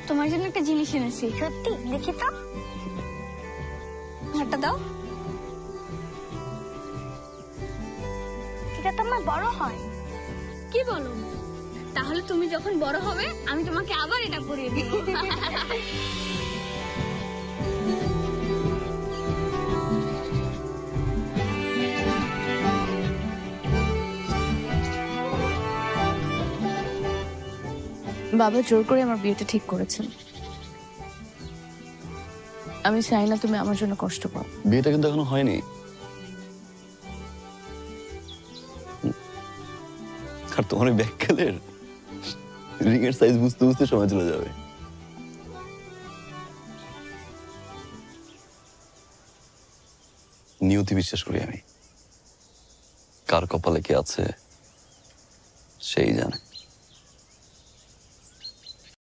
তোমার জন্য একটা জিনিস এনেছি। সত্যি? দেখি তো। হাতটা দাও। এটা তো আমার বড় হয়। কি বলো? তাহলে তুমি যখন বড় হবে আমি তোমাকে আবার এটা পরিয়ে দেব। বাবা জোর করে আমার বিয়েটা ঠিক করেছেন। আমি চাই না তুমি আমার জন্য কষ্ট পাও। বিয়েটা কিন্তু এখনো হয়নি। আর তোমার ওই ব্যাককালের রিং এর সাইজ বুঝতে বুঝতে সময় চলে যাবে। নিয়তি বিশ্বাস করি আমি, কার কপালে কি আছে সেই জানে।